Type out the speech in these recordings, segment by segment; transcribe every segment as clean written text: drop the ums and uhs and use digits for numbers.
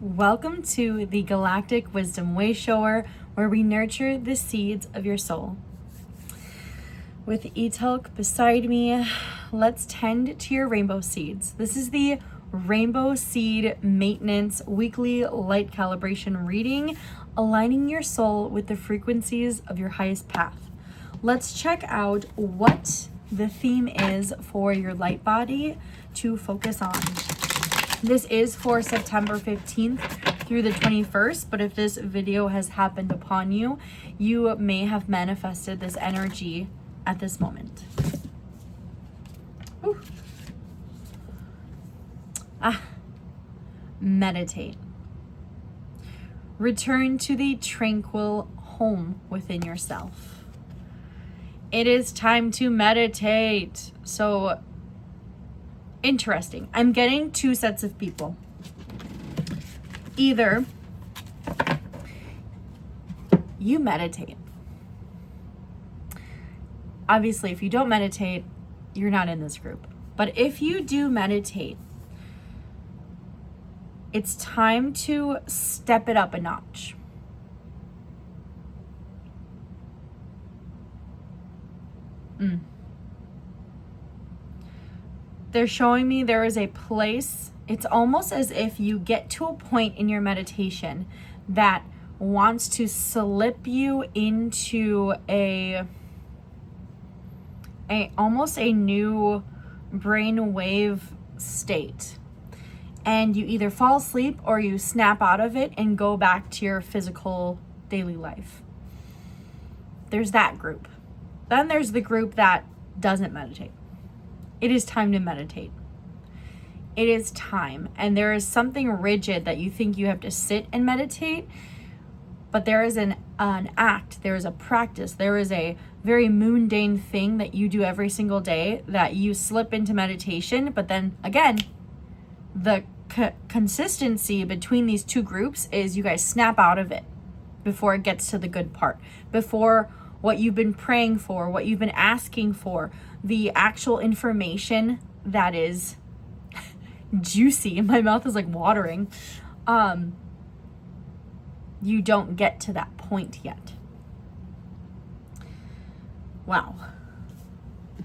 Welcome to the Galactic Wisdom Way Shower, where we nurture the seeds of your soul. With Etelk beside me, let's tend to your rainbow seeds. This is the Rainbowseed Maintenance Weekly Light Calibration reading, aligning your soul with the frequencies of your highest path. Let's check out what the theme is for your light body to focus on. This is for September 15th through the 21st, but if this video has happened upon you, you may have manifested this energy at this moment. Whew. Meditate. Return to the tranquil home within yourself. It is time to meditate. So interesting. I'm getting two sets of people. Either you meditate. Obviously, if you don't meditate, you're not in this group. But if you do meditate, it's time to step it up a notch. They're showing me there is a place. It's almost as if you get to a point in your meditation that wants to slip you into almost a new brainwave state. And you either fall asleep or you snap out of it and go back to your physical daily life. There's that group. Then there's the group that doesn't meditate. It is time to meditate. It is time. And there is something rigid that you think you have to sit and meditate, but there is an act, there is a practice, there is a very mundane thing that you do every single day that you slip into meditation, but then again, the consistency between these two groups is you guys snap out of it before it gets to the good part, before what you've been praying for, what you've been asking for, the actual information that is juicy. My mouth is like watering. You don't get to that point yet. Wow.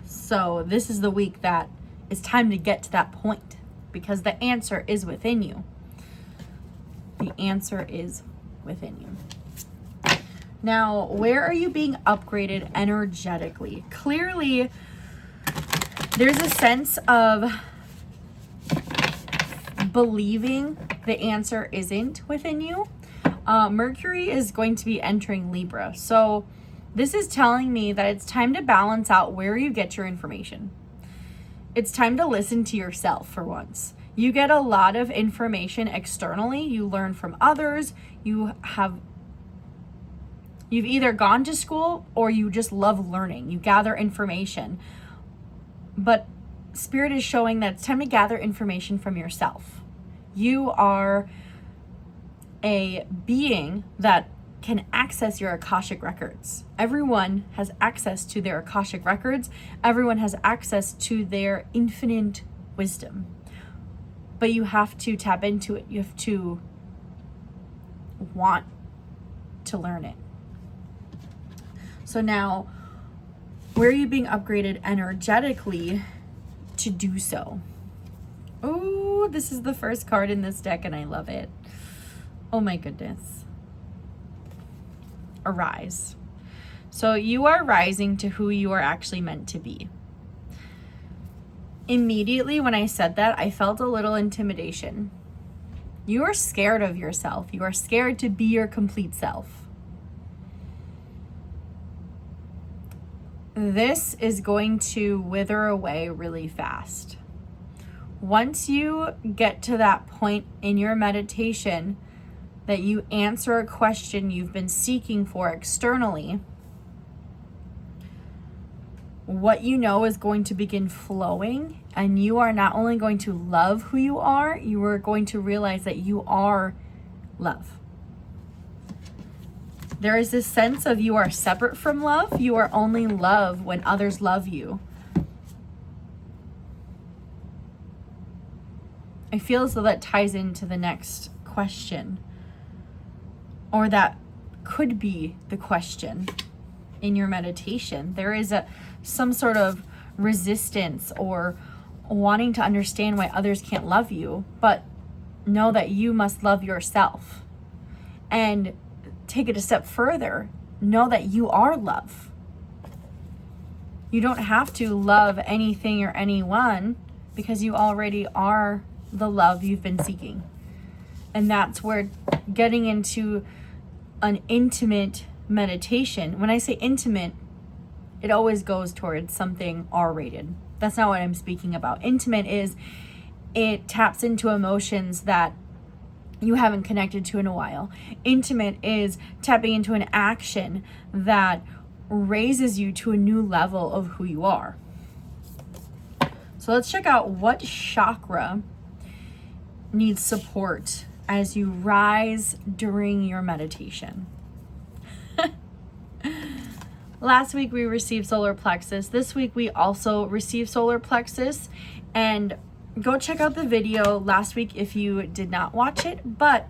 So this is the week that it's time to get to that point because the answer is within you. The answer is within you. Now, where are you being upgraded energetically? Clearly, there's a sense of believing the answer isn't within you. Mercury is going to be entering Libra. So this is telling me that it's time to balance out where you get your information. It's time to listen to yourself for once. You get a lot of information externally. You learn from others. You've either gone to school or you just love learning. You gather information. But Spirit is showing that it's time to gather information from yourself. You are a being that can access your Akashic records. Everyone has access to their Akashic records. Everyone has access to their infinite wisdom. But you have to tap into it. You have to want to learn it. So now, where are you being upgraded energetically to do so? Oh, this is the first card in this deck and I love it. Oh my goodness. Arise. So you are rising to who you are actually meant to be. Immediately when I said that, I felt a little intimidation. You are scared of yourself. You are scared to be your complete self. This is going to wither away really fast. Once you get to that point in your meditation that you answer a question you've been seeking for externally, what you know is going to begin flowing, and you are not only going to love who you are going to realize that you are love. There is this sense of you are separate from love. You are only love when others love you. I feel as though that ties into the next question, or that could be the question in your meditation. There is some sort of resistance or wanting to understand why others can't love you, but know that you must love yourself. And take it a step further, know that you are love. You don't have to love anything or anyone, because you already are the love you've been seeking. And that's where getting into an intimate meditation, when I say intimate, it always goes towards something R-rated. That's not what I'm speaking about. Intimate is, it taps into emotions that you haven't connected to in a while. Intimate is tapping into an action that raises you to a new level of who you are. So let's check out what chakra needs support as you rise during your meditation. Last week we received solar plexus. This week we also received solar plexus, and go check out the video last week if you did not watch it. But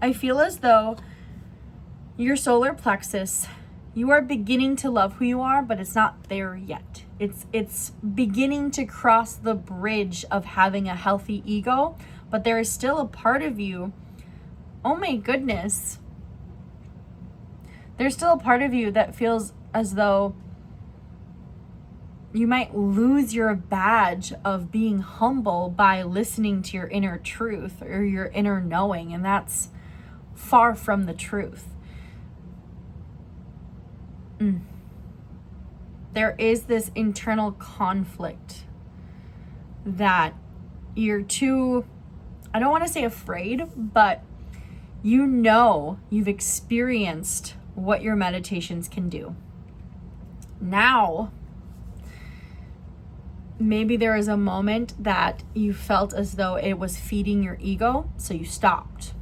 I feel as though your solar plexus, you are beginning to love who you are, but it's not there yet. It's beginning to cross the bridge of having a healthy ego, but there is still a part of you, oh my goodness, there's still a part of you that feels as though you might lose your badge of being humble by listening to your inner truth or your inner knowing, and that's far from the truth. There is this internal conflict that you're too, I don't want to say afraid, but you know you've experienced what your meditations can do. Now, maybe there was a moment that you felt as though it was feeding your ego, so you stopped.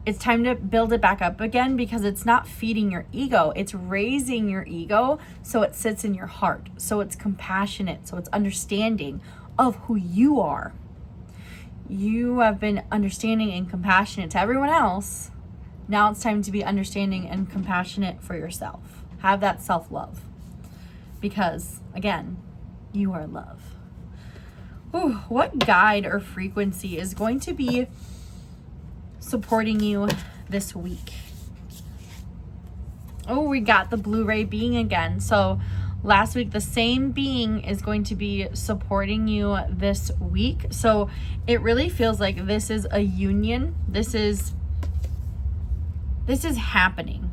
It's time to build it back up again, because it's not feeding your ego, it's raising your ego so it sits in your heart, so it's compassionate, so it's understanding of who you are. You have been understanding and compassionate to everyone else. Now it's time to be understanding and compassionate for yourself. Have that self-love, because again, you are love. Ooh, what guide or frequency is going to be supporting you this week? Oh, we got the Blu-ray being again. So last week, the same being is going to be supporting you this week. So it really feels like this is a union. This is happening.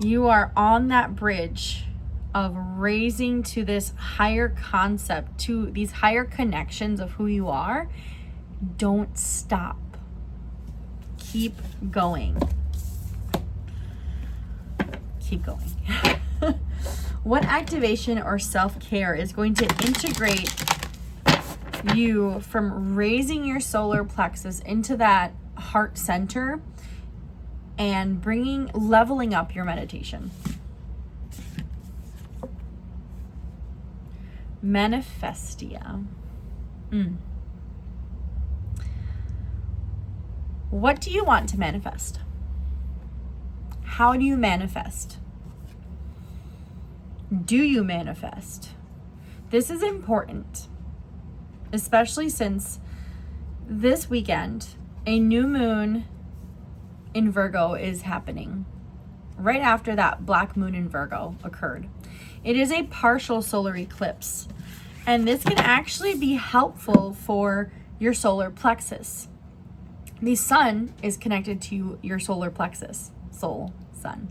You are on that bridge of raising to this higher concept, to these higher connections of who you are. Don't stop. Keep going. Keep going. What activation or self-care is going to integrate you from raising your solar plexus into that heart center and leveling up your meditation? Manifestia. What do you want to manifest? How do you manifest? Do you manifest? This is important, especially since this weekend, a new moon in Virgo is happening. Right after that black moon in Virgo occurred. It is a partial solar eclipse, and this can actually be helpful for your solar plexus. The sun is connected to your solar plexus, soul, sun.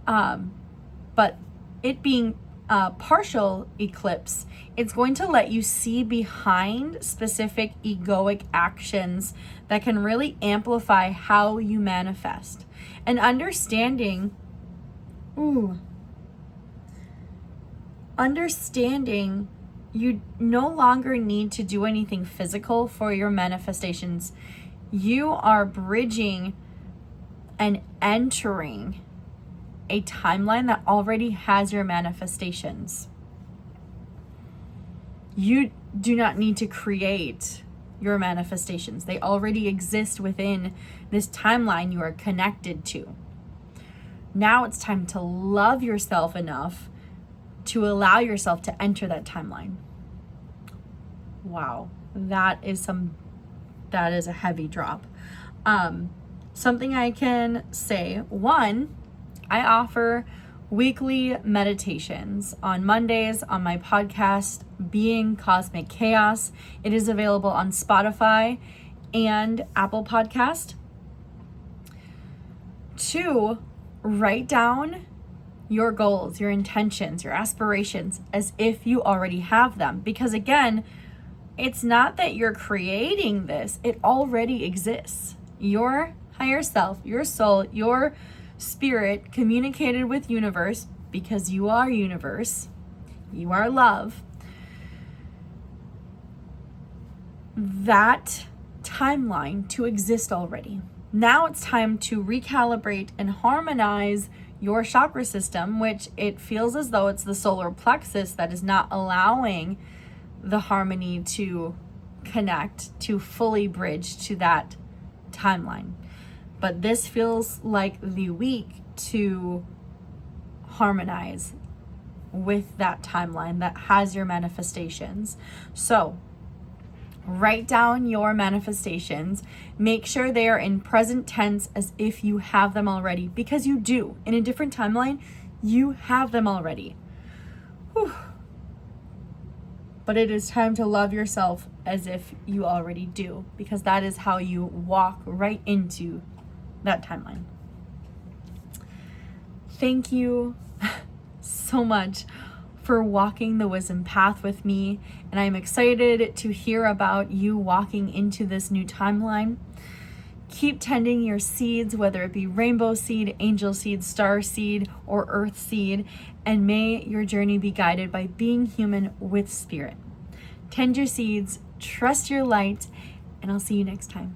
But it being a partial eclipse, it's going to let you see behind specific egoic actions that can really amplify how you manifest. And understanding you no longer need to do anything physical for your manifestations. You are bridging and entering a timeline that already has your manifestations. You do not need to create your manifestations. They already exist within this timeline you are connected to. Now it's time to love yourself enough to allow yourself to enter that timeline. Wow, that is a heavy drop. Something I can say, one, I offer weekly meditations on Mondays on my podcast, Being Cosmic Chaos. It is available on Spotify and Apple Podcast. Two, write down your goals, your intentions, your aspirations as if you already have them. Because again, it's not that you're creating this, it already exists. Your higher self, your soul, your spirit communicated with universe, because you are universe, you are love. That timeline to exist already. Now it's time to recalibrate and harmonize your chakra system, which it feels as though it's the solar plexus that is not allowing the harmony to connect, to fully bridge to that timeline. But this feels like the week to harmonize with that timeline that has your manifestations. So write down your manifestations. Make sure they are in present tense as if you have them already, because you do. In a different timeline, you have them already. Whew. But it is time to love yourself as if you already do, because that is how you walk right into that timeline. Thank you so much for walking the wisdom path with me, and I'm excited to hear about you walking into this new timeline. Keep tending your seeds, whether it be rainbow seed, angel seed, star seed, or earth seed, and may your journey be guided by being human with spirit. Tend your seeds, trust your light, and I'll see you next time.